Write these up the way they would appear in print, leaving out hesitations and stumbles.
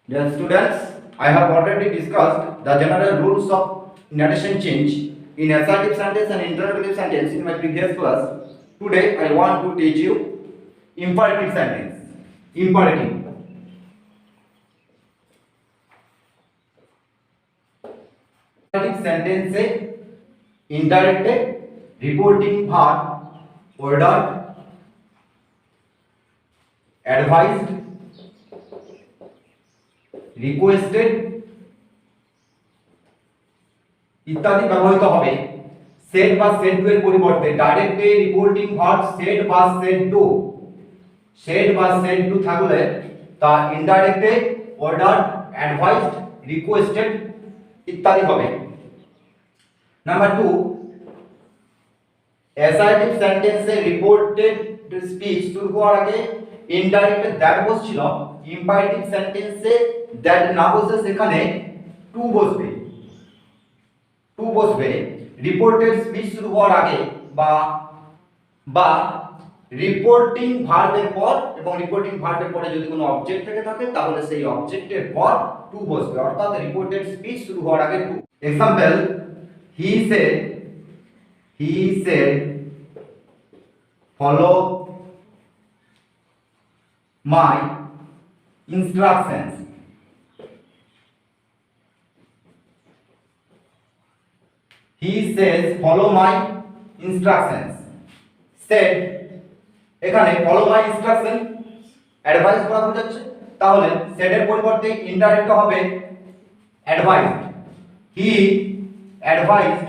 Dear students, I have already discussed the general rules of narration change in assertive sentence and interrogative sentence in my previous class. Today I want to teach you imperative sentence. Imperative. Imperative sentence से indirect reporting verb ordered, advised, requested ইত্যাদি ব্যবহৃত হবে shed বা said to এর পরিবর্তে directly reporting verb shed বা shed to থাকলে তা ইনডাইরেক্টলি অর্ডারড অ্যাডভাইসড রিকোয়েস্টেড ইত্যাদি হবে। নাম্বার 2, অ্যাসার্টিভ সেন্টেন্সে রিপোর্টেড স্পিচ শুরু হওয়ার আগে ইনডাইরেক্ট দ্যাট বসছিল, ইম্পারেটিভ সেন্টেন্সে দ্যাট না বসে সেখানে টু বসবে। রিপোর্টেড স্পিচ শুরু হওয়ার আগে বা রিপোর্টিং ভার্বের পর, এবং রিপোর্টিং ভার্বের পরে যদি কোনো অবজেক্ট থেকে থাকে তাহলে সেই অবজেক্টের পর টু বসবে, অর্থাৎ রিপোর্টেড স্পিচ শুরু হওয়ার আগে to. Example, he said follow my instructions. He says follow my instructions. Said এখানে follow my instruction অ্যাডভাইস করা বোঝাচ্ছে, তাহলে said এর পরিবর্তে ইনডাইরেক্ট হবে advised. He advised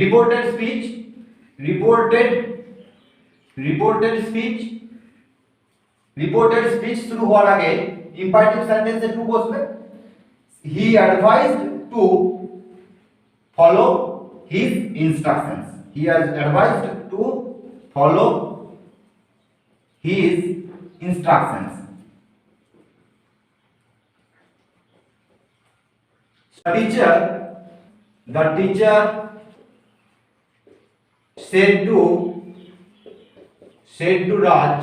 reported speech শুরু হওয়ার আগে ইম্পারেটিভ সেন্টেন্সে টু বসবে। He advised to follow his instructions. He has advised to follow his instructions. The teacher said to Raj,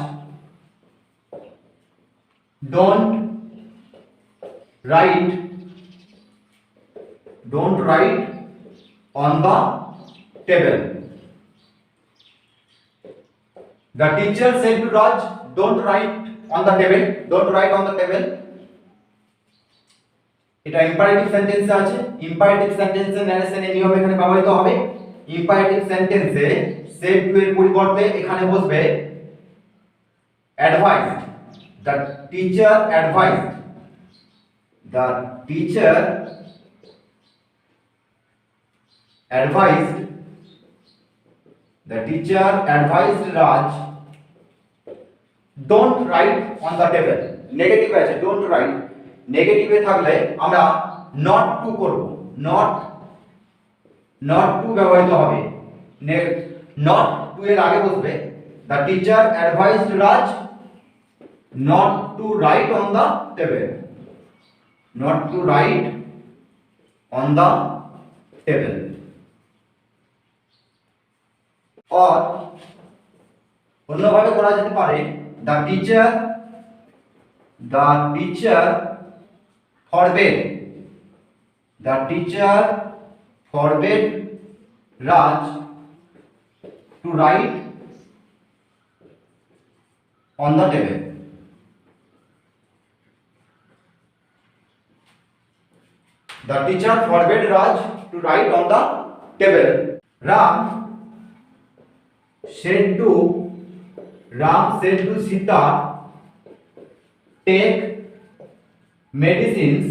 don't write on the table. The teacher said to Raj, don't write on the table. এটা imperative সেন্টেন্সে আছে। Imperative সেন্টেন্সে ন্যারেশনের নিয়ম এখানে ব্যবহৃত হবে। Imperative সেন্টেন্সে said to এর পরিবর্তে এখানে বসবে advised. The teacher advised Raj don't write on the table. Negative আছে don't write, নেগেটিভে থাকলে আমরা not to করব, not to ব্যবহৃত হবে। not to এর আগে বসবে the teacher advised Raj not to write on the table. और অন্যভাবে করা যেতে পারে the teacher forbade Raj to write on the table. The teacher forbade Raj to write on the table. Ram said to Sita, take medicines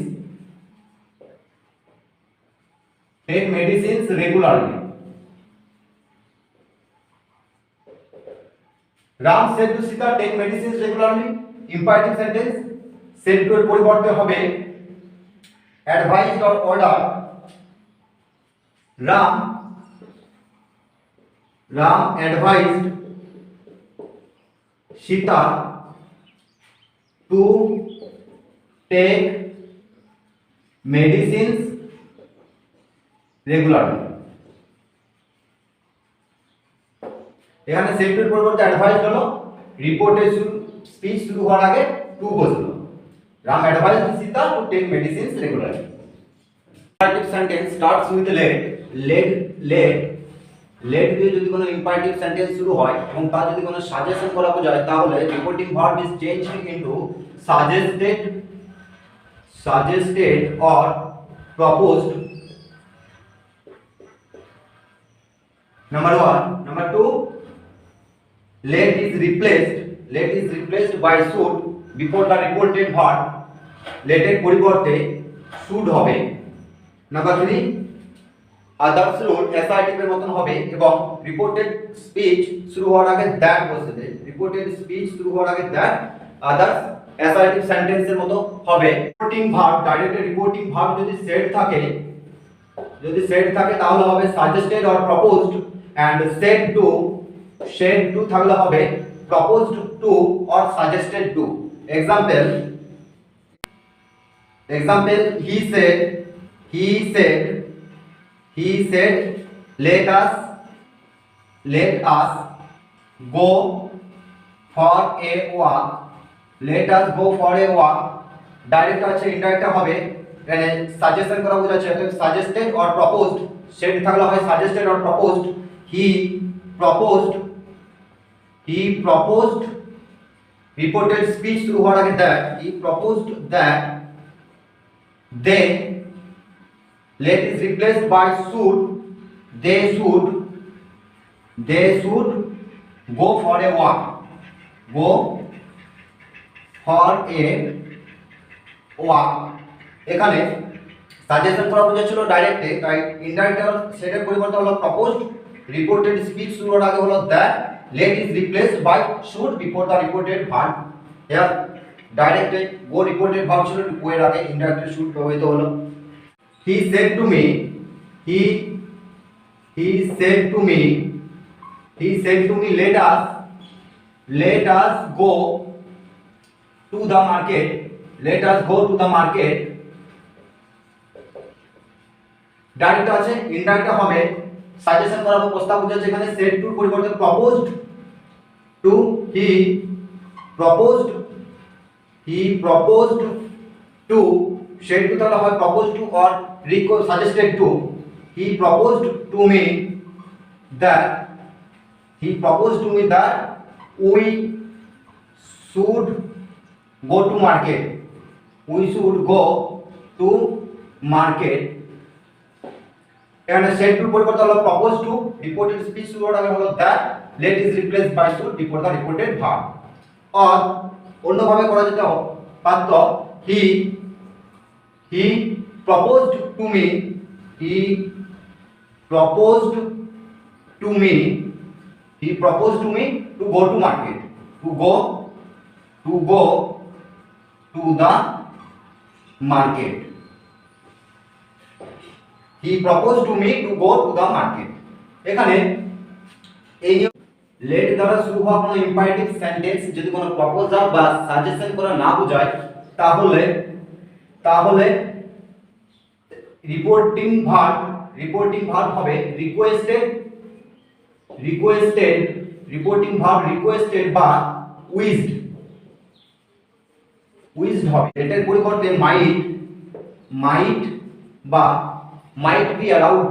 regularly. Ram said to Sita, take medicines regularly. Imperative sentence, said to এর পরিবর্তে হবে advised or order. Ram advised Sita to take medicines regularly. এখানে সেফটির পরিবর্তে advised হলো, reported speech শুরু হওয়ার আগে টু বসলো। Ram advised Sita to take medicines regularly. Imperative sentence starts with let দিয়ে যদি কোনো ইম্পারেটিভ সেন্টেন্স শুরু হয় এবং তার যদি কোনো সাজেশন করা বোঝায় তাহলে reporting verb is changed into suggested or proposed. Number 1. Number 2, let is replaced by should before the reported verb. let এর পরিবর্তে should হবে। Number 3, others rule assertive এর মতন হবে এবং রিপোর্টেড স্পিচ শুরু হওয়ার আগে that বসবে। রিপোর্টেড স্পিচ শুরু হওয়ার আগে that, others অ্যাসার্টিভ সেন্টেন্সের মতো হবে। Reporting verb, direct reporting verb যদি সেট থাকে তাহলে হবে suggested or proposed, and said to থাকলে হবে proposed to or suggested to. Example, he said let us go for a walk. let us go for a walk direct আছে indirect হবে, মানে suggestion করা বোঝাচ্ছে। অর্থাৎ সাজেস্টেড অর প্রপোজড, সেট থাকলে হয় suggested or proposed. he proposed reported speech শুরু হওয়ার আগে that, he proposed that they, let is replaced by should, they should go for a walk, go for a walk। এখানে suggestion করা বোঝাচ্ছিল ডাইরেক্টে, তাই indirect সেটের পরিবর্তে হলো প্রপোজড। রিপোর্টেড স্পিচ শুরু হওয়ার আগে হলো that, let is replaced by should before the reported verb। here ডাইরেক্টে গো রিপোর্টেড ভার্ব ছিল, গো এর আগে ইনডাইরেক্ট শুড ব্যবহৃত হলো। he said to me let us go to the market। Direct আছে ইনডাইরেক্ট হবে সাজেশন করাবো, প্রস্তাব বোঝাচ্ছে। এখানে সেড টুর পরিবর্তে proposed to, he proposed to, said to তাহলে হয় proposed to or suggested to. he proposed to me that we should go to market, এখানে সেড টু পরিবর্তে হলো প্রপোজ টু। রিপোর্টেড স্পিচ শুরু হওয়ার আগে হলো that, let is replaced by should before the reported verb। আর অন্যভাবে করা যেতে পারত, he proposed to me to go to market, to go to the market। he proposed to me to go to the market। এখানে এই late দ্বারা শুরু হওয়া কোনো ইম্পারেটিভ সেন্টেন্স যদি কোনো প্রপোজাল বা সাজেশন করা না বোঝায় তাহলে রিপোর্টিং ভার্ব হবে রিকোয়েস্টেড বা উইজড হবে। এটার পরিবর্তে মাইট বা might be allowed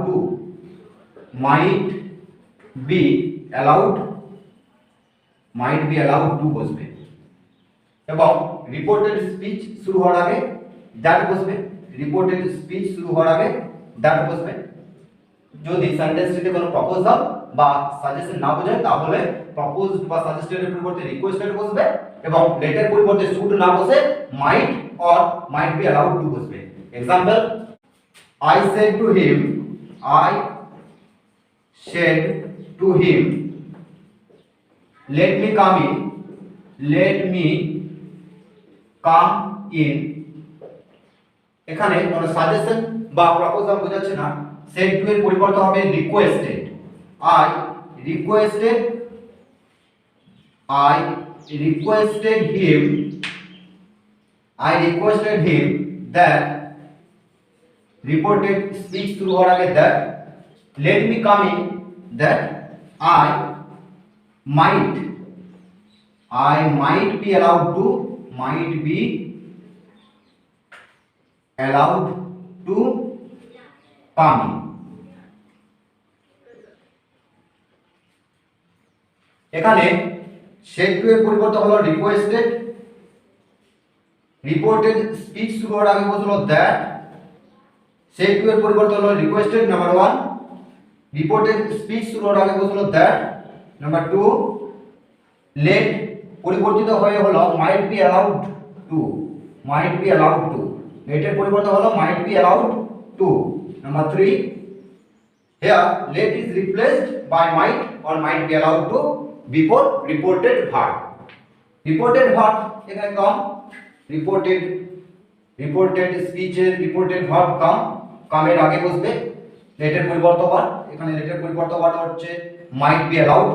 to বসবে এবং রিপোর্টেড স্পিচ শুরু হওয়ার আগে দ্যাট বসবে। যদি সেন্টেন্সটিতে কোনো প্রপোজাল বা সাজেশন না বোঝায় তাহলে প্রপোজড বা সাজেস্টেড এর পরিবর্তে রিকোয়েস্টেড বসবে এবং লেটের পরিবর্তে শুড না বসে might or might be allowed to বসবে। Example, I said to him, let me come in। এখানে কোনো সাজেশন বা প্রপোজাল বোঝাচ্ছে না, said to এর পরিবর্তে হবে requested। I requested him that, reported speech শুরু হওয়ার আগে that, let me come in that I might I might be allowed to come in। এখানে said to এর পরিবর্তে হলো requested, reported স্পিচ শুরু হওয়ার আগে বসলো that, said to এর পরিবর্তে হলো requested নাম্বার 1, reported স্পিচ শুরু হওয়ার আগে বসলো that নাম্বার 2, let পরিবর্তিত হয়ে হলো might be allowed to, let এর পরিবর্তে হলো might be allowed to number 3, here let is replaced by might or might be allowed to before reported verb। reported verb এখানে কম, reported স্পিচের reported verb কম এর আগে বসবে let এর পরিবর্তে হওয়ার, এখানে let এর পরিবর্তে হওয়াটা হচ্ছে might be allowed